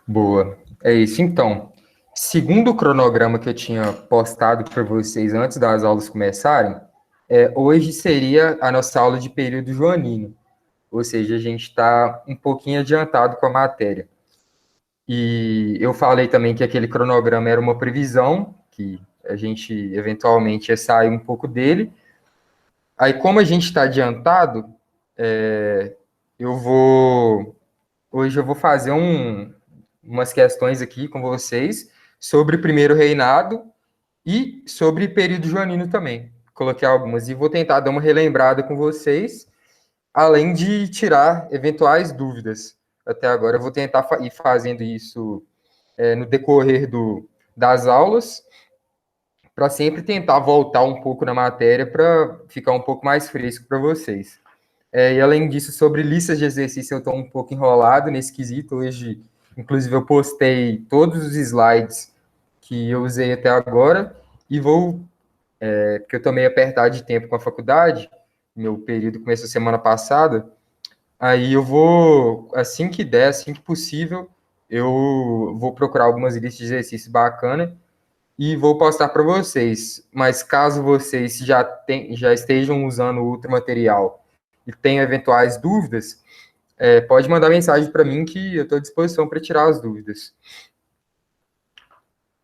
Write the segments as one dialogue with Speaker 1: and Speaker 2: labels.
Speaker 1: Boa. É isso. Então, segundo o cronograma que eu tinha postado para vocês antes das aulas começarem, hoje seria a nossa aula de período joanino. Ou seja, a gente está um pouquinho adiantado com a matéria. E eu falei também que aquele cronograma era uma previsão, que a gente eventualmente ia sair um pouco dele. Aí, como a gente está adiantado, eu vou. Hoje eu vou fazer umas questões aqui com vocês sobre o primeiro reinado e sobre período joanino também. Coloquei algumas e vou tentar dar uma relembrada com vocês, além de tirar eventuais dúvidas. Até agora eu vou tentar ir fazendo isso no decorrer das aulas, para sempre tentar voltar um pouco na matéria para ficar um pouco mais fresco para vocês. E além disso, sobre listas de exercício, eu estou um pouco enrolado nesse quesito. Hoje, inclusive, eu postei todos os slides que eu usei até agora e porque eu estou meio apertado de tempo com a faculdade, meu período começou semana passada, aí eu vou, assim que der, assim que possível, eu vou procurar algumas listas de exercício bacana e vou postar para vocês. Mas caso vocês já estejam usando outro material e tenham eventuais dúvidas, pode mandar mensagem para mim que eu estou à disposição para tirar as dúvidas.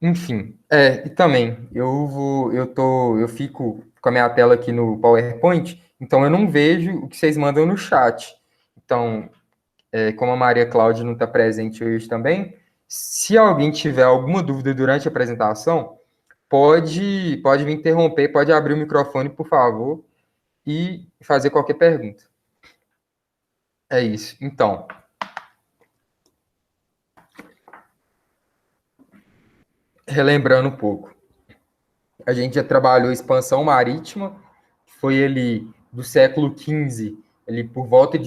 Speaker 1: Enfim, e também eu fico com a minha tela aqui no PowerPoint, então eu não vejo o que vocês mandam no chat. Então, como a Maria Cláudia não está presente hoje também, se alguém tiver alguma dúvida durante a apresentação, pode me interromper, pode abrir o microfone, por favor, e fazer qualquer pergunta. É isso. Então, relembrando um pouco, a gente já trabalhou expansão marítima, foi ali do século XV, ali por volta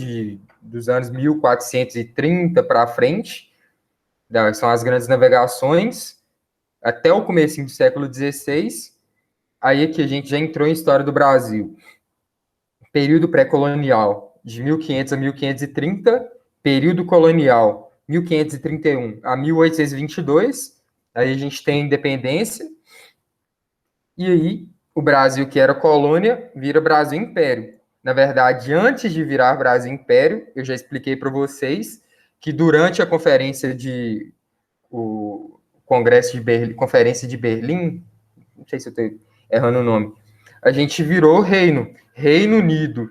Speaker 1: dos anos 1430 para frente, são as grandes navegações, até o começo do século XVI, aí aqui a gente já entrou em história do Brasil. Período pré-colonial, de 1500 a 1530, período colonial, 1531 a 1822, aí a gente tem independência, e aí o Brasil, que era colônia, vira Brasil Império. Na verdade, antes de virar Brasil Império, eu já expliquei para vocês que durante a o Congresso de Berlim, Conferência de Berlim, não sei se eu estou errando o nome, a gente virou Reino Unido.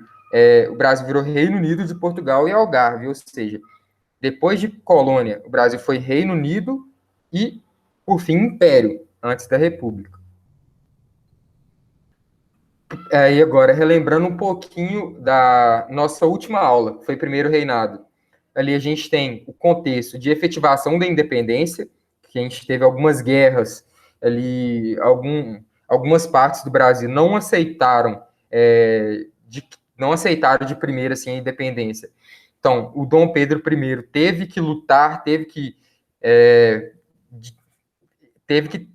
Speaker 1: O Brasil virou Reino Unido de Portugal e Algarve, ou seja, depois de colônia, o Brasil foi Reino Unido e, por fim, Império, antes da República. E agora, relembrando um pouquinho da nossa última aula, que foi primeiro reinado. Ali a gente tem o contexto de efetivação da independência, que a gente teve algumas guerras ali, algumas partes do Brasil não aceitaram de primeira assim, a independência. Então, o Dom Pedro I teve que lutar, teve que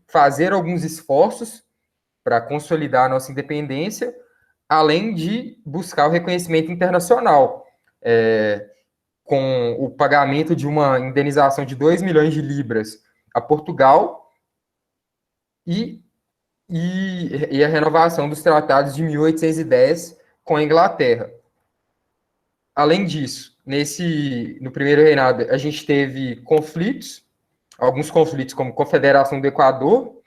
Speaker 1: fazer alguns esforços para consolidar a nossa independência, além de buscar o reconhecimento internacional, com o pagamento de uma indenização de 2 milhões de libras a Portugal e a renovação dos tratados de 1810 com a Inglaterra. Além disso, no primeiro reinado, a gente teve alguns conflitos como Confederação do Equador,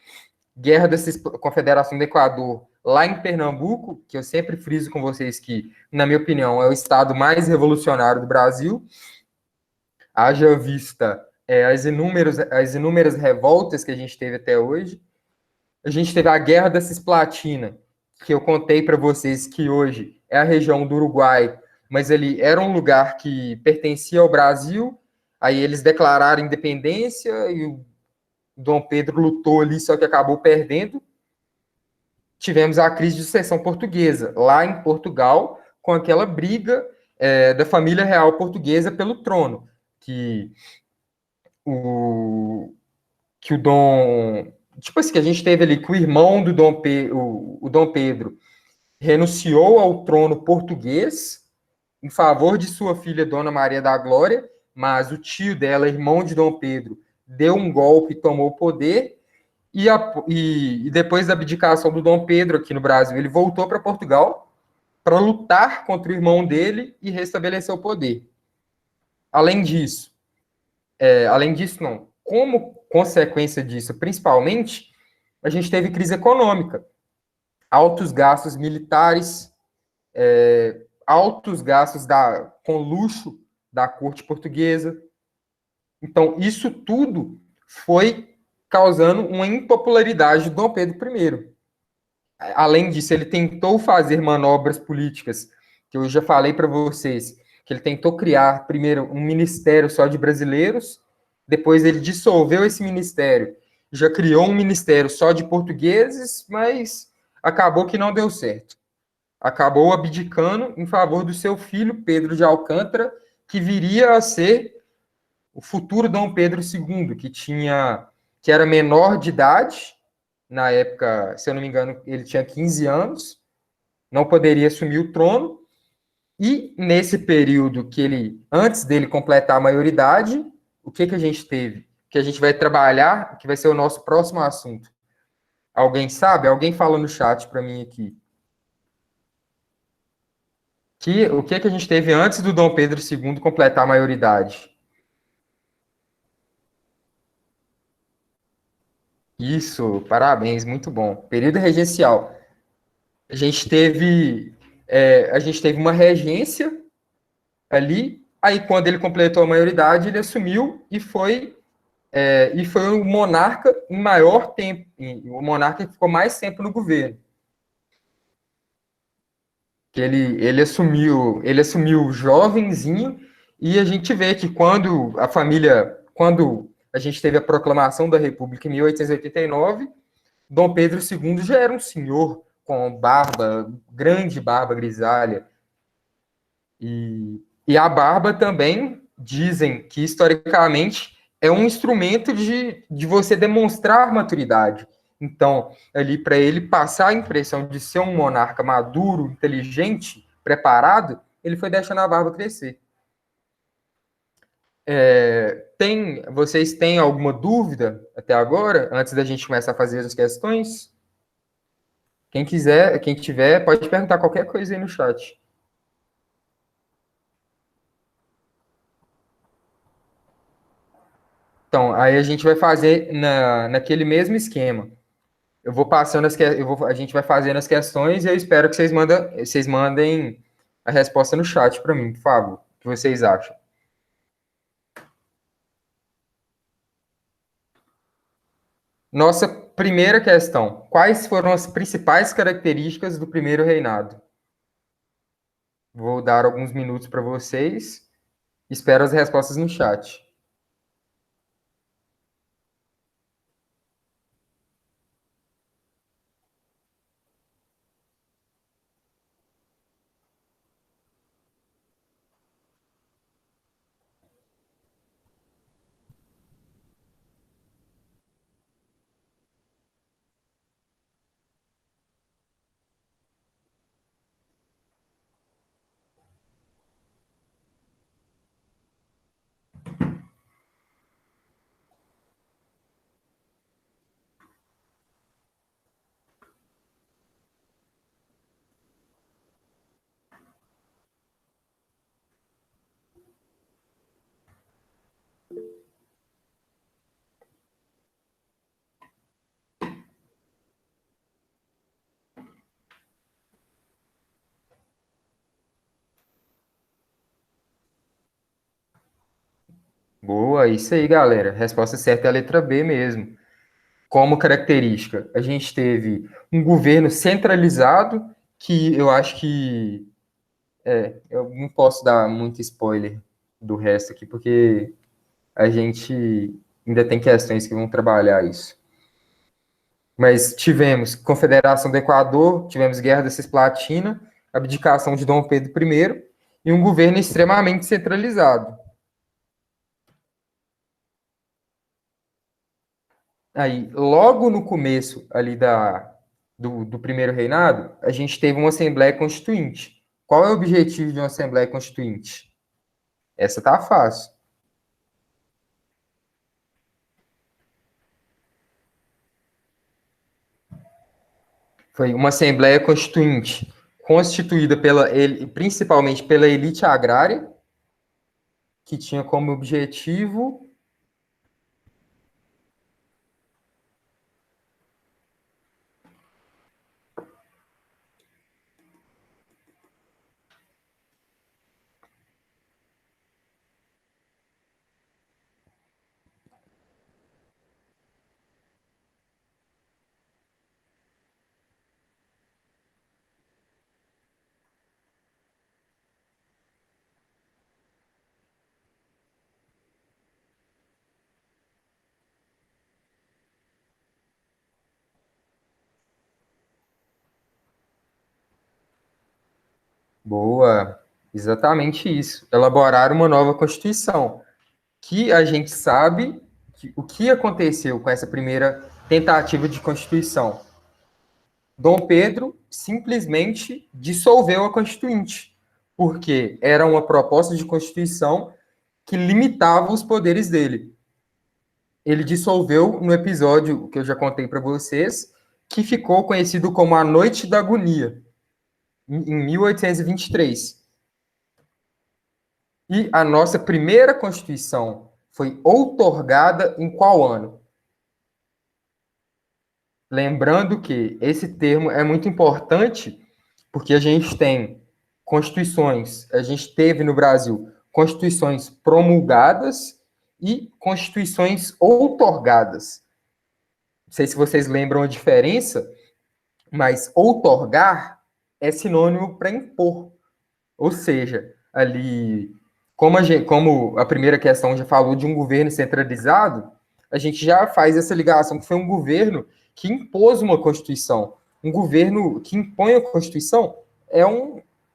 Speaker 1: Guerra da Confederação do Equador lá em Pernambuco, que eu sempre friso com vocês que, na minha opinião, é o estado mais revolucionário do Brasil. Haja vista as inúmeras revoltas que a gente teve até hoje. A gente teve a Guerra da Cisplatina, que eu contei para vocês que hoje é a região do Uruguai, mas ali era um lugar que pertencia ao Brasil. Aí eles declararam independência e o Dom Pedro lutou ali, só que acabou perdendo. Tivemos a crise de sucessão portuguesa, lá em Portugal, com aquela briga da família real portuguesa pelo trono, que o Dom... Tipo assim, que a gente teve ali que o irmão do o Dom Pedro renunciou ao trono português em favor de sua filha, Dona Maria da Glória, mas o tio dela, irmão de Dom Pedro, deu um golpe e tomou o poder, e depois da abdicação do Dom Pedro aqui no Brasil, ele voltou para Portugal para lutar contra o irmão dele e restabelecer o poder. Além disso, não, como consequência disso, principalmente, a gente teve crise econômica, altos gastos militares, altos gastos com luxo da corte portuguesa. Então, isso tudo foi causando uma impopularidade do Dom Pedro I. Além disso, ele tentou fazer manobras políticas, que eu já falei para vocês, que ele tentou criar, primeiro, um ministério só de brasileiros, depois ele dissolveu esse ministério, já criou um ministério só de portugueses, mas acabou que não deu certo. Acabou abdicando em favor do seu filho, Pedro de Alcântara, que viria a ser o futuro Dom Pedro II, que era menor de idade, na época, se eu não me engano, ele tinha 15 anos, não poderia assumir o trono, e nesse período antes dele completar a maioridade, o que a gente teve? Que a gente vai trabalhar, que vai ser o nosso próximo assunto. Alguém sabe? Alguém fala no chat para mim aqui. O que a gente teve antes do Dom Pedro II completar a maioridade? Isso, parabéns, muito bom. Período regencial. A gente teve uma regência ali, aí quando ele completou a maioridade, ele assumiu e foi o monarca em maior tempo, o monarca que ficou mais tempo no governo. Ele assumiu jovenzinho, e a gente vê que quando a gente teve a proclamação da República em 1889, Dom Pedro II já era um senhor com barba, grande barba grisalha. E a barba também, dizem que historicamente é um instrumento de você demonstrar maturidade. Então, ali, para ele passar a impressão de ser um monarca maduro, inteligente, preparado, ele foi deixando a barba crescer. Vocês têm alguma dúvida até agora, antes da gente começar a fazer as questões? Quem tiver, pode perguntar qualquer coisa aí no chat. Então, aí a gente vai fazer naquele mesmo esquema. Eu vou passando a gente vai fazendo as questões e eu espero que vocês mandem a resposta no chat para mim, por favor. O que vocês acham? Nossa primeira questão: quais foram as principais características do primeiro reinado? Vou dar alguns minutos para vocês. Espero as respostas no chat. Boa, isso aí, galera. A resposta certa é a letra B mesmo. Como característica, a gente teve um governo centralizado, que eu acho que. Eu não posso dar muito spoiler do resto aqui, porque a gente ainda tem questões que vão trabalhar isso. Mas tivemos Confederação do Equador, tivemos Guerra da Cisplatina, abdicação de Dom Pedro I e um governo extremamente centralizado. Aí, logo no começo ali do primeiro reinado, a gente teve uma Assembleia Constituinte. Qual é o objetivo de uma Assembleia Constituinte? Essa tá fácil. Foi uma Assembleia Constituinte constituída principalmente pela elite agrária, que tinha como objetivo. Boa, exatamente isso. Elaborar uma nova Constituição, que a gente sabe que o que aconteceu com essa primeira tentativa de Constituição. Dom Pedro simplesmente dissolveu a Constituinte, porque era uma proposta de Constituição que limitava os poderes dele. Ele dissolveu no episódio que eu já contei para vocês, que ficou conhecido como a Noite da Agonia, em 1823. E a nossa primeira Constituição foi outorgada em qual ano? Lembrando que esse termo é muito importante, porque a gente tem constituições, a gente teve no Brasil constituições promulgadas e constituições outorgadas. Não sei se vocês lembram a diferença, mas outorgar é sinônimo para impor. Ou seja, ali, como a primeira questão já falou de um governo centralizado, a gente já faz essa ligação que foi um governo que impôs uma Constituição. Um governo que impõe a Constituição é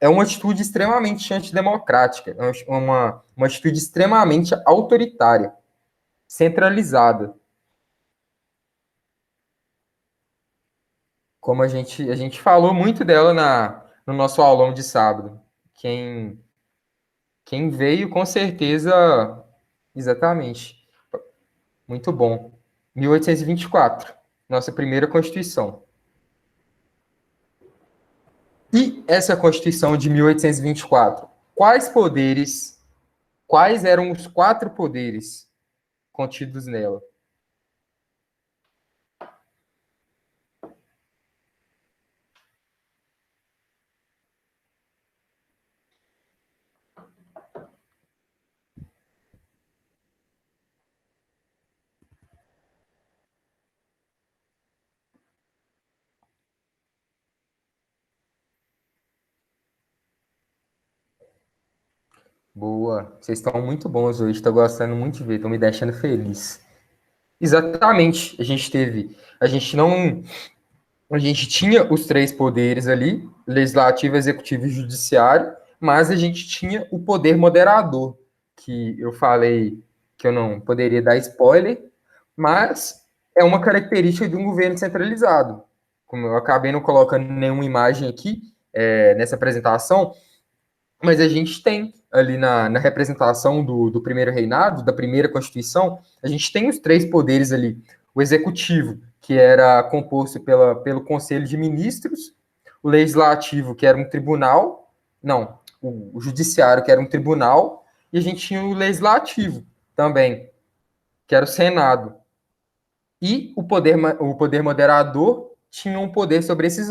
Speaker 1: uma atitude extremamente antidemocrática, é uma atitude extremamente autoritária, centralizada. Como a gente falou muito dela no nosso aulão de sábado. Quem, quem veio, com certeza, exatamente. Muito bom. 1824, nossa primeira Constituição. E essa Constituição de 1824, quais eram os 4 poderes contidos nela? Boa, vocês estão muito bons hoje, estou gostando muito de ver, estão me deixando feliz. Exatamente, a gente não, a gente tinha os 3 poderes ali, legislativo, executivo e judiciário, mas a gente tinha o poder moderador, que eu falei que eu não poderia dar spoiler, mas é uma característica de um governo centralizado. Como eu acabei não colocando nenhuma imagem aqui nessa apresentação, mas a gente tem ali na representação do primeiro reinado, da primeira Constituição, a gente tem os 3 poderes ali. O executivo, que era composto pelo Conselho de Ministros, o legislativo, que era um tribunal, não, o judiciário, que era um tribunal, e a gente tinha o legislativo também, que era o Senado. E o poder moderador tinha um poder sobre esses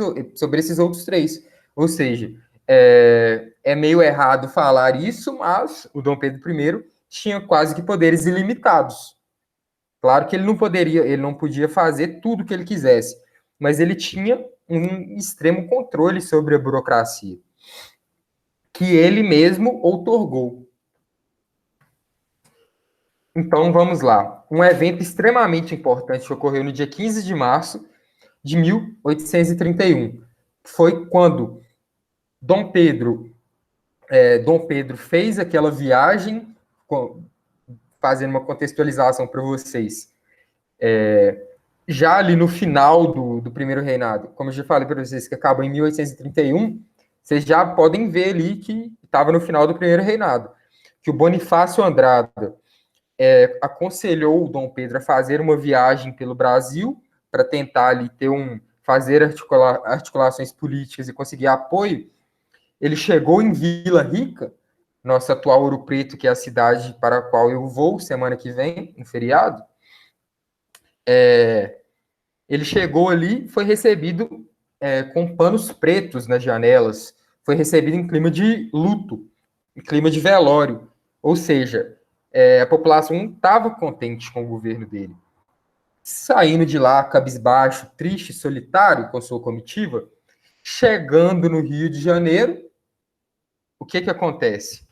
Speaker 1: outros 3. Ou seja, é meio errado falar isso, mas o Dom Pedro I tinha quase que poderes ilimitados. Claro que ele não podia fazer tudo o que ele quisesse, mas ele tinha um extremo controle sobre a burocracia, que ele mesmo outorgou. Então vamos lá. Um evento extremamente importante que ocorreu no dia 15 de março de 1831. Foi quando Dom Pedro fez aquela viagem, fazendo uma contextualização para vocês. Já ali no final do primeiro reinado, como eu já falei para vocês, que acabou em 1831, vocês já podem ver ali que estava no final do primeiro reinado, que o Bonifácio Andrada aconselhou o Dom Pedro a fazer uma viagem pelo Brasil para tentar ali fazer articulações políticas e conseguir apoio, ele chegou em Vila Rica, nossa atual Ouro Preto, que é a cidade para a qual eu vou semana que vem, no feriado. Ele chegou ali, foi recebido com panos pretos nas janelas, foi recebido em clima de luto, em clima de velório. Ou seja, a população não estava contente com o governo dele. Saindo de lá, cabisbaixo, triste, solitário com sua comitiva, chegando no Rio de Janeiro, o que acontece?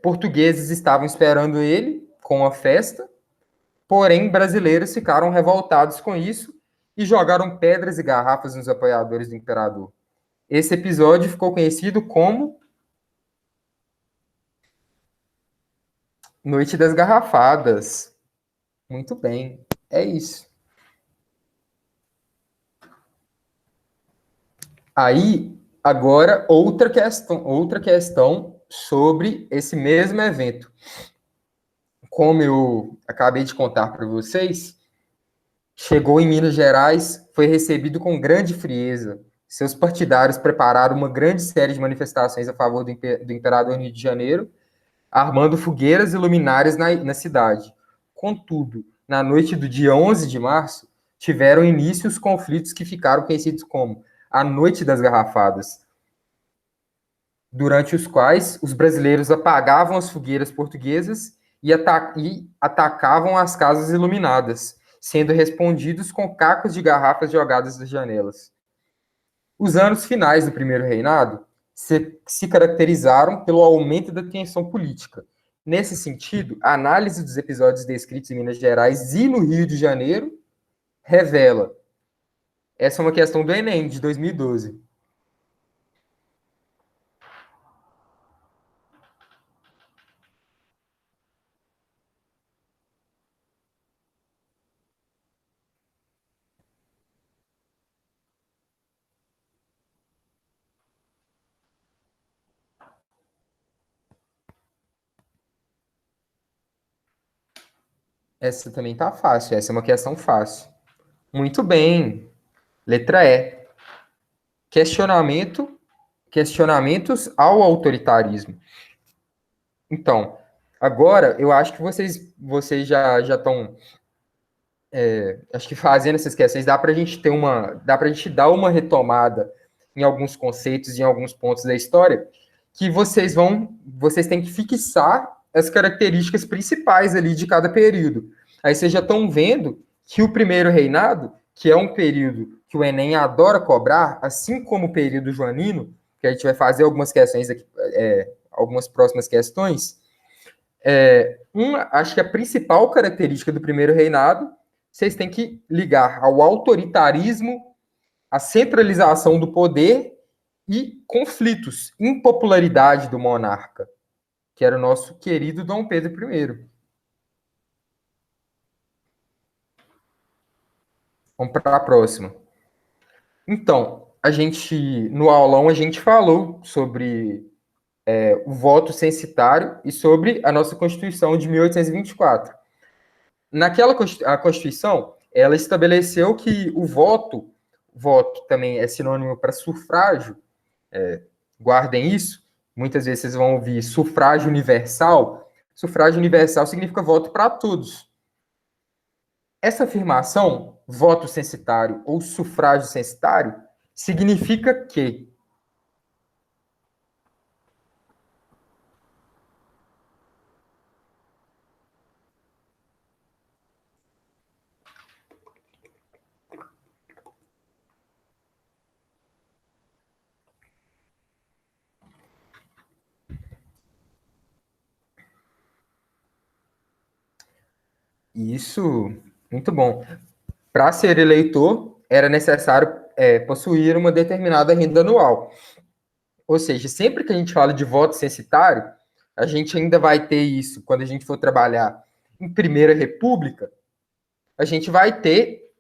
Speaker 1: Portugueses estavam esperando ele com a festa, porém brasileiros ficaram revoltados com isso e jogaram pedras e garrafas nos apoiadores do imperador. Esse episódio ficou conhecido como Noite das Garrafadas. Muito bem, é isso. Aí, agora, outra questão sobre esse mesmo evento. Como eu acabei de contar para vocês, chegou em Minas Gerais, foi recebido com grande frieza. Seus partidários prepararam uma grande série de manifestações a favor do imperador no Rio de Janeiro, armando fogueiras e luminárias na cidade. Contudo, na noite do dia 11 de março, tiveram início os conflitos que ficaram conhecidos como a Noite das Garrafadas, durante os quais os brasileiros apagavam as fogueiras portuguesas e atacavam as casas iluminadas, sendo respondidos com cacos de garrafas jogadas das janelas. Os anos finais do primeiro reinado se caracterizaram pelo aumento da tensão política. Nesse sentido, a análise dos episódios descritos em Minas Gerais e no Rio de Janeiro revela. Essa é uma questão do Enem, de 2012. Essa também tá fácil, essa é uma questão fácil. Muito bem. Letra E. Questionamentos ao autoritarismo. Então, agora eu acho que vocês já estão acho que fazendo essas questões dá para a gente dar uma retomada em alguns conceitos, em alguns pontos da história, que vocês têm que fixar as características principais ali de cada período. Aí vocês já estão vendo que o primeiro reinado, que é um período que o Enem adora cobrar, assim como o período joanino, que a gente vai fazer algumas questões aqui, algumas próximas questões, acho que a principal característica do primeiro reinado, vocês têm que ligar ao autoritarismo, à centralização do poder e conflitos, impopularidade do monarca, que era o nosso querido Dom Pedro I. Vamos para a próxima. Então, no aulão, a gente falou sobre o voto censitário e sobre a nossa Constituição de 1824. A Constituição, ela estabeleceu que o voto também é sinônimo para sufrágio, guardem isso, muitas vezes vocês vão ouvir sufrágio universal. Sufrágio universal significa voto para todos. Essa afirmação, voto censitário ou sufrágio censitário, significa que isso, muito bom. Para ser eleitor, era necessário possuir uma determinada renda anual. Ou seja, sempre que a gente fala de voto censitário, a gente ainda vai ter isso quando a gente for trabalhar em Primeira República, a gente vai ter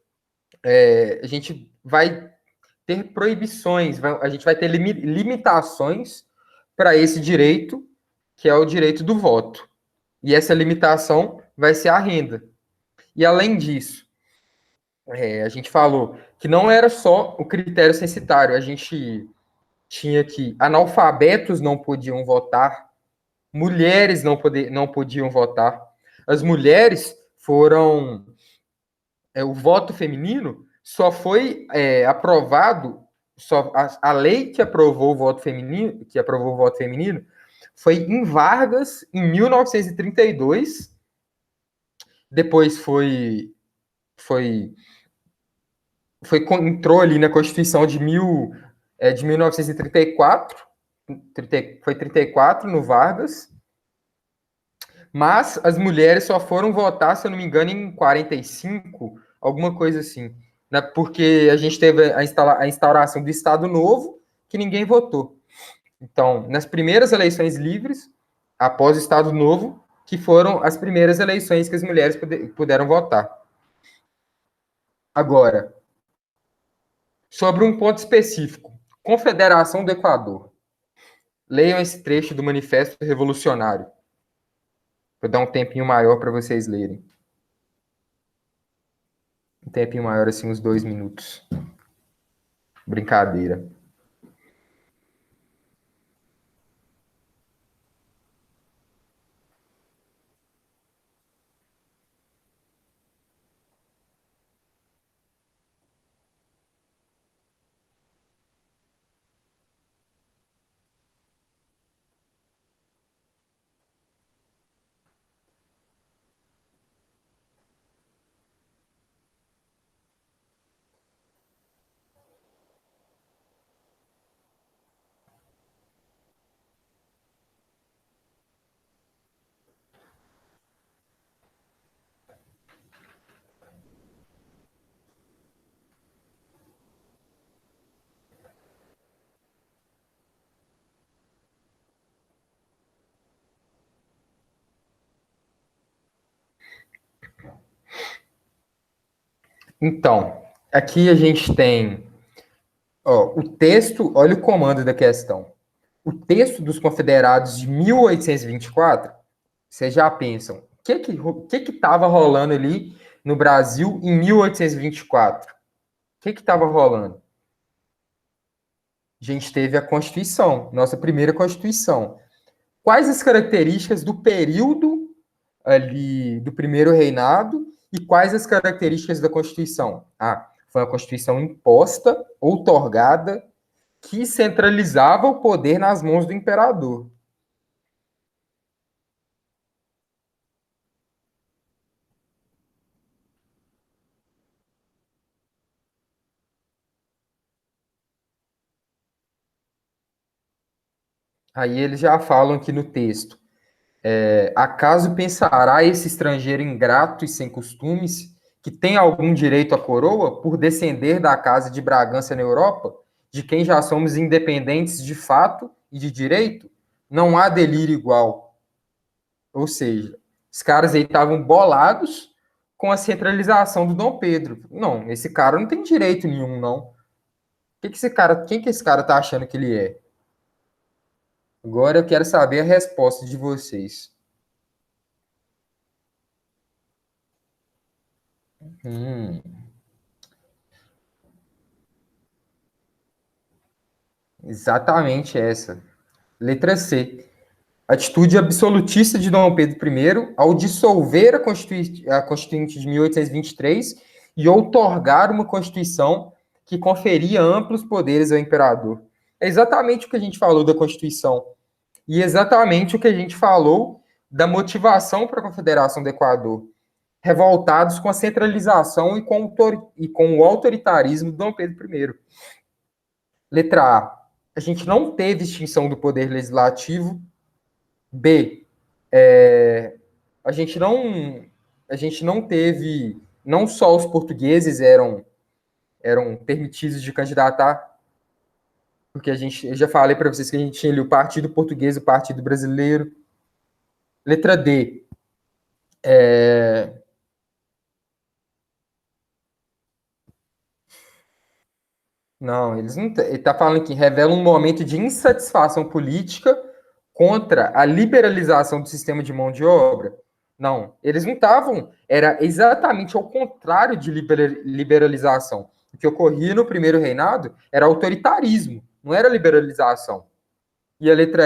Speaker 1: proibições, a gente vai ter limitações para esse direito, que é o direito do voto. E essa limitação vai ser a renda. E além disso, A gente falou que não era só o critério censitário, a gente tinha que analfabetos não podiam votar, mulheres não podiam votar. As mulheres foram. O voto feminino só foi aprovado, a lei que aprovou o voto feminino, foi em Vargas, em 1932. Depois foi, entrou ali na Constituição de 1934, foi 34 no Vargas, mas as mulheres só foram votar, se eu não me engano, em 45, alguma coisa assim, né? Porque a gente teve a instauração do Estado Novo, que ninguém votou. Então, nas primeiras eleições livres, após o Estado Novo, que foram as primeiras eleições que as mulheres puderam votar. Agora, sobre um ponto específico, Confederação do Equador. Leiam esse trecho do Manifesto Revolucionário. Vou dar um tempinho maior para vocês lerem. Um tempinho maior, assim, uns 2 minutos. Brincadeira. Então, aqui a gente tem o texto, olha o comando da questão. O texto dos confederados de 1824, vocês já pensam, o que estava rolando ali no Brasil em 1824? O que estava rolando? A gente teve a Constituição, nossa primeira Constituição. Quais as características do período ali do primeiro reinado e quais as características da Constituição? Foi uma Constituição imposta, outorgada, que centralizava o poder nas mãos do imperador. Aí eles já falam aqui no texto: acaso pensará esse estrangeiro ingrato e sem costumes que tem algum direito à coroa por descender da casa de Bragança na Europa, de quem já somos independentes de fato e de direito? Não há delírio igual. Ou seja, os caras aí estavam bolados com a centralização do Dom Pedro. Não, esse cara não tem direito nenhum, não. Quem que esse cara tá achando que ele é? Agora eu quero saber a resposta de vocês. Hum, exatamente essa. Letra C. Atitude absolutista de Dom Pedro I ao dissolver a Constituinte de 1823 e outorgar uma Constituição que conferia amplos poderes ao imperador. É exatamente o que a gente falou da Constituição. E exatamente o que a gente falou da motivação para a Confederação do Equador. Revoltados com a centralização e com o autoritarismo de Dom Pedro I. Letra A. A gente não teve extinção do poder legislativo. B. A gente não teve. Não só os portugueses eram permitidos de candidatar, porque eu já falei para vocês que a gente tinha ali o Partido Português e o Partido Brasileiro. Letra D. Não, eles não. Ele está falando que revela um momento de insatisfação política contra a liberalização do sistema de mão de obra. Não, eles não estavam. Era exatamente ao contrário de liberalização. O que ocorria no primeiro reinado era autoritarismo, não era liberalização. E a letra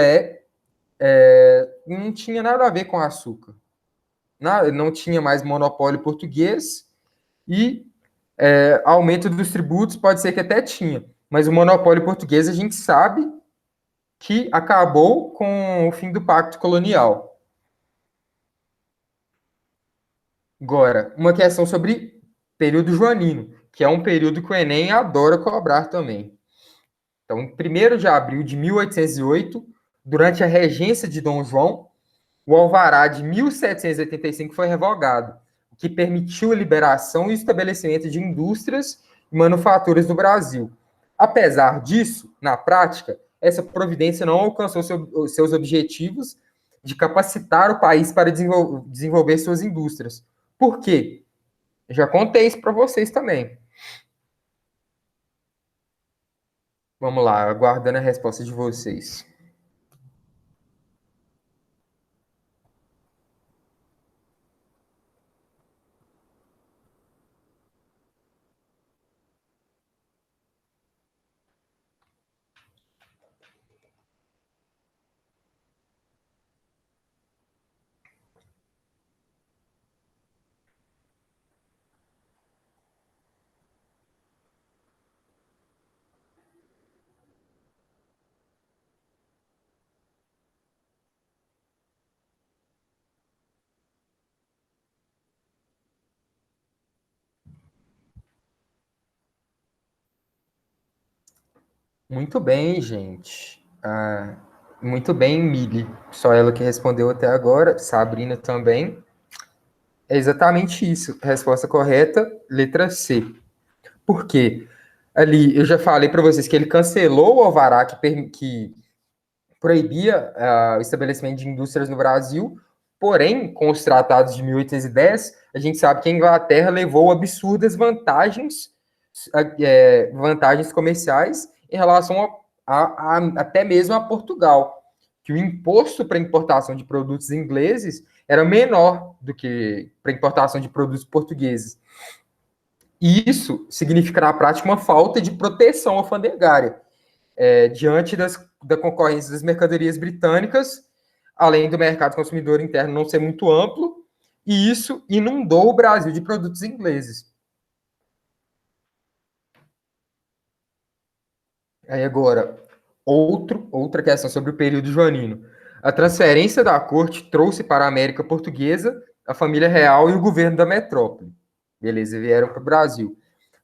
Speaker 1: E não tinha nada a ver com açúcar. Não tinha mais monopólio português e aumento dos tributos pode ser que até tinha. Mas o monopólio português a gente sabe que acabou com o fim do pacto colonial. Agora, uma questão sobre período joanino, que é um período que o Enem adora cobrar também. Então, em 1º de abril de 1808, durante a regência de Dom João, o alvará de 1785 foi revogado, o que permitiu a liberação e o estabelecimento de indústrias e manufaturas no Brasil. Apesar disso, na prática, essa providência não alcançou seus objetivos de capacitar o país para desenvolver suas indústrias. Por quê? Eu já contei isso para vocês também. Vamos lá, aguardando a resposta de vocês. Muito bem, gente. Muito bem, Mili. Só ela que respondeu até agora. Sabrina também. É exatamente isso. Resposta correta, letra C. Por quê? Ali, eu já falei para vocês que ele cancelou o alvará que proibia o estabelecimento de indústrias no Brasil, porém, com os tratados de 1810, a gente sabe que a Inglaterra levou absurdas vantagens comerciais em relação até mesmo a Portugal, que o imposto para importação de produtos ingleses era menor do que para importação de produtos portugueses. E isso significa, na prática, uma falta de proteção alfandegária diante da concorrência das mercadorias britânicas, além do mercado consumidor interno não ser muito amplo, e isso inundou o Brasil de produtos ingleses. Aí agora, outra questão sobre o período joanino. A transferência da corte trouxe para a América Portuguesa a família real e o governo da metrópole. Beleza, vieram para o Brasil.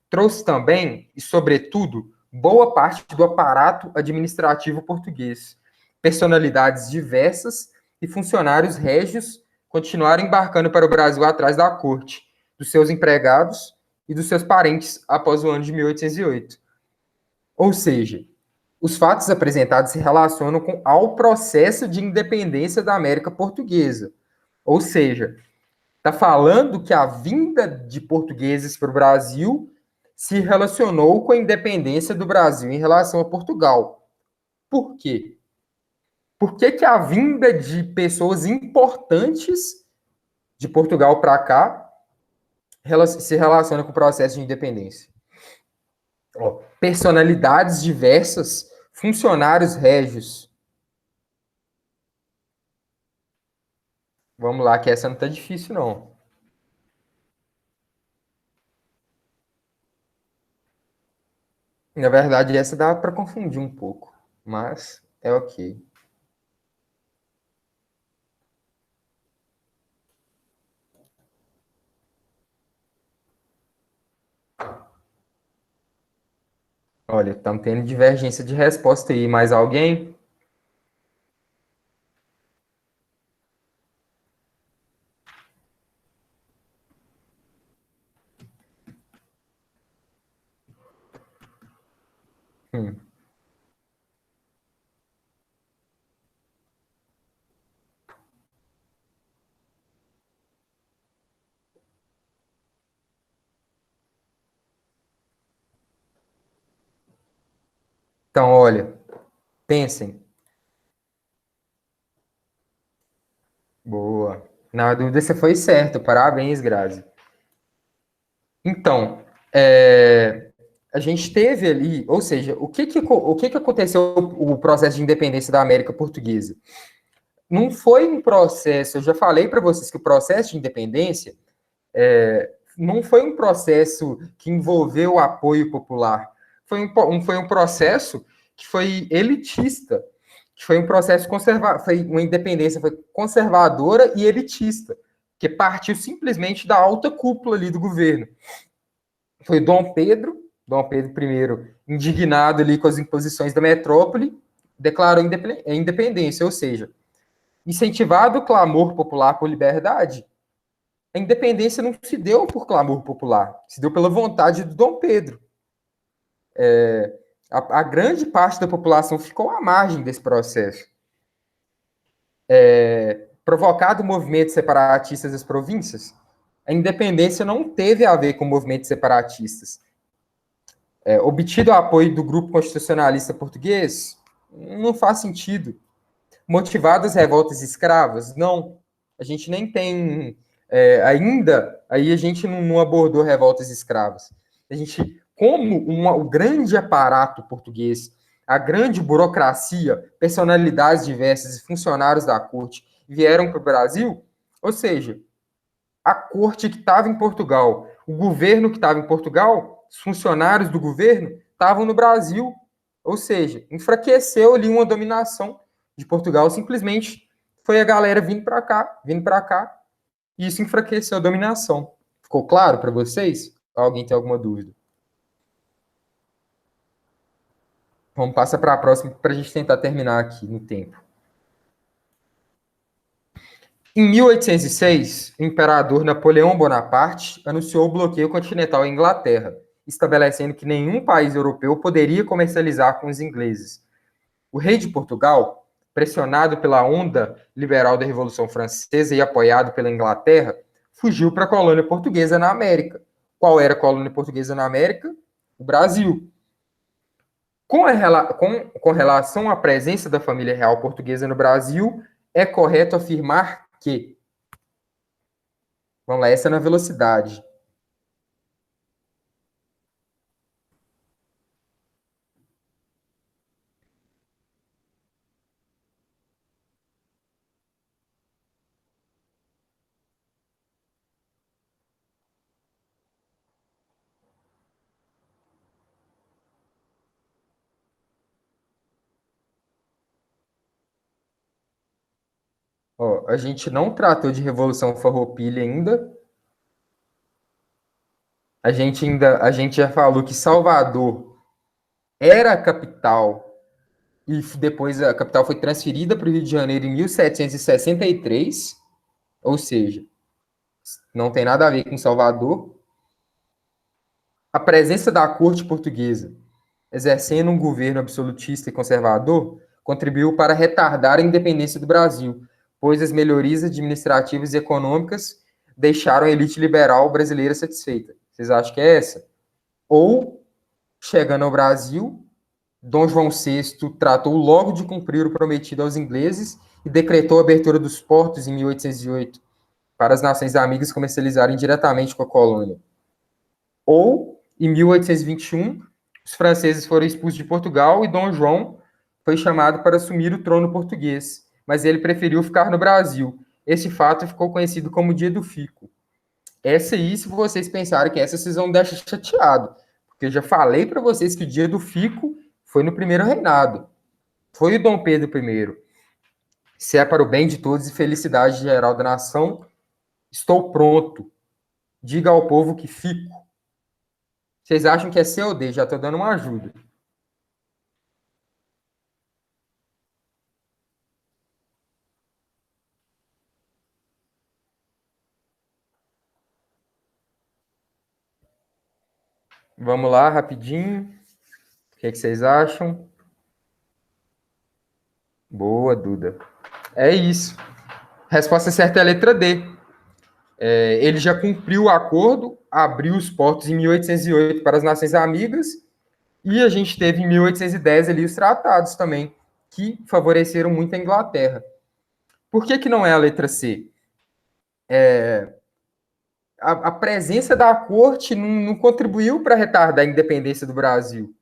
Speaker 1: Trouxe também, e sobretudo, boa parte do aparato administrativo português. Personalidades diversas e funcionários régios continuaram embarcando para o Brasil atrás da corte, dos seus empregados e dos seus parentes após o ano de 1808. Ou seja, os fatos apresentados se relacionam ao processo de independência da América Portuguesa. Ou seja, está falando que a vinda de portugueses para o Brasil se relacionou com a independência do Brasil em relação a Portugal. Por quê? Por que, que a vinda de pessoas importantes de Portugal para cá se relaciona com o processo de independência? Ó, personalidades diversas, funcionários régios. Vamos lá, que essa não está difícil, não. Na verdade, essa dá para confundir um pouco, mas é ok. Olha, estamos tendo divergência de resposta aí. Mais alguém? Hum. Então, olha, pensem. Boa. Na dúvida, você foi certo. Parabéns, Grazi. Então, a gente teve ali, ou seja, o que aconteceu o processo de independência da América Portuguesa? Não foi um processo, eu já falei para vocês que o processo de independência não foi um processo que envolveu o apoio popular, foi um processo que foi elitista, que foi um processo foi uma independência foi conservadora e elitista, que partiu simplesmente da alta cúpula ali do governo. Foi Dom Pedro I, indignado ali com as imposições da metrópole, declarou a independência, ou seja, incentivado o clamor popular por liberdade, a independência não se deu por clamor popular, se deu pela vontade do Dom Pedro. A grande parte da população ficou à margem desse processo. Provocado o movimento separatista das províncias, a independência não teve a ver com movimentos separatistas. Obtido o apoio do grupo constitucionalista português, não faz sentido. Motivadas revoltas escravas? Não. A gente nem tem ainda, aí a gente não abordou revoltas escravas. A gente, como o grande aparato português, a grande burocracia, personalidades diversas e funcionários da corte vieram para o Brasil, ou seja, a corte que estava em Portugal, o governo que estava em Portugal, os funcionários do governo estavam no Brasil, ou seja, enfraqueceu ali uma dominação de Portugal, simplesmente foi a galera vindo para cá, e isso enfraqueceu a dominação. Ficou claro para vocês? Alguém tem alguma dúvida? Vamos passar para a próxima para a gente tentar terminar aqui no tempo. Em 1806, o imperador Napoleão Bonaparte anunciou o bloqueio continental à Inglaterra, estabelecendo que nenhum país europeu poderia comercializar com os ingleses. O rei de Portugal, pressionado pela onda liberal da Revolução Francesa e apoiado pela Inglaterra, fugiu para a colônia portuguesa na América. Qual era a colônia portuguesa na América? O Brasil. Com relação à presença da família real portuguesa no Brasil, é correto afirmar que... Vamos lá, essa é na velocidade. Ó, a gente não tratou de Revolução Farroupilha ainda. A gente já falou que Salvador era a capital e depois a capital foi transferida para o Rio de Janeiro em 1763, ou seja, não tem nada a ver com Salvador. A presença da corte portuguesa, exercendo um governo absolutista e conservador, contribuiu para retardar a independência do Brasil, pois as melhorias administrativas e econômicas deixaram a elite liberal brasileira satisfeita. Vocês acham que é essa? Ou, chegando ao Brasil, Dom João VI tratou logo de cumprir o prometido aos ingleses e decretou a abertura dos portos em 1808 para as nações amigas comercializarem diretamente com a colônia. Ou, em 1821, os franceses foram expulsos de Portugal e Dom João foi chamado para assumir o trono português, mas ele preferiu ficar no Brasil. Esse fato ficou conhecido como Dia do Fico. Essa aí, se vocês pensarem que essa, vocês vão deixar chateado, porque eu já falei para vocês que o Dia do Fico foi no primeiro reinado. Foi o Dom Pedro I. Se é para o bem de todos e felicidade geral da nação, estou pronto. Diga ao povo que fico. Vocês acham que é C ou D? Já estou dando uma ajuda. Vamos lá, rapidinho. O que vocês acham? Boa, Duda. É isso. Resposta certa é a letra D. Ele já cumpriu o acordo, abriu os portos em 1808 para as nações amigas, e a gente teve em 1810 ali os tratados também, que favoreceram muito a Inglaterra. Por que não é a letra C? a presença da corte não contribuiu para retardar a independência do Brasil.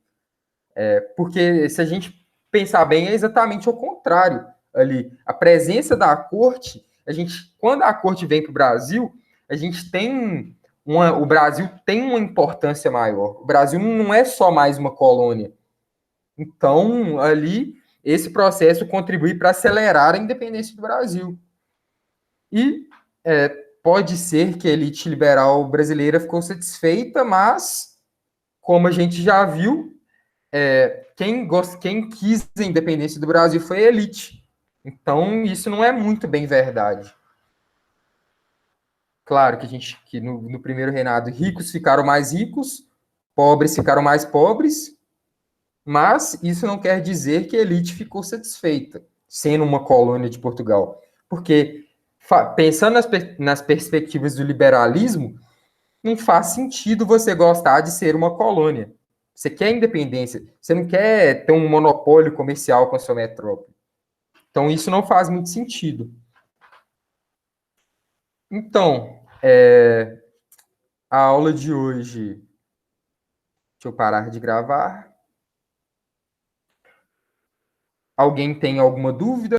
Speaker 1: Porque se a gente pensar bem, é exatamente o contrário ali. A presença da corte, quando a corte vem para o Brasil, a gente tem o Brasil tem uma importância maior. O Brasil não é só mais uma colônia. Então, ali, esse processo contribui para acelerar a independência do Brasil. E pode ser que a elite liberal brasileira ficou satisfeita, mas, como a gente já viu, quem quis a independência do Brasil foi a elite. Então, isso não é muito bem verdade. Claro que no primeiro reinado, ricos ficaram mais ricos, pobres ficaram mais pobres, mas isso não quer dizer que a elite ficou satisfeita, sendo uma colônia de Portugal. Porque, pensando nas perspectivas do liberalismo, não faz sentido você gostar de ser uma colônia. Você quer independência, você não quer ter um monopólio comercial com a sua metrópole. Então, isso não faz muito sentido. Então, a aula de hoje. Deixa eu parar de gravar. Alguém tem alguma dúvida?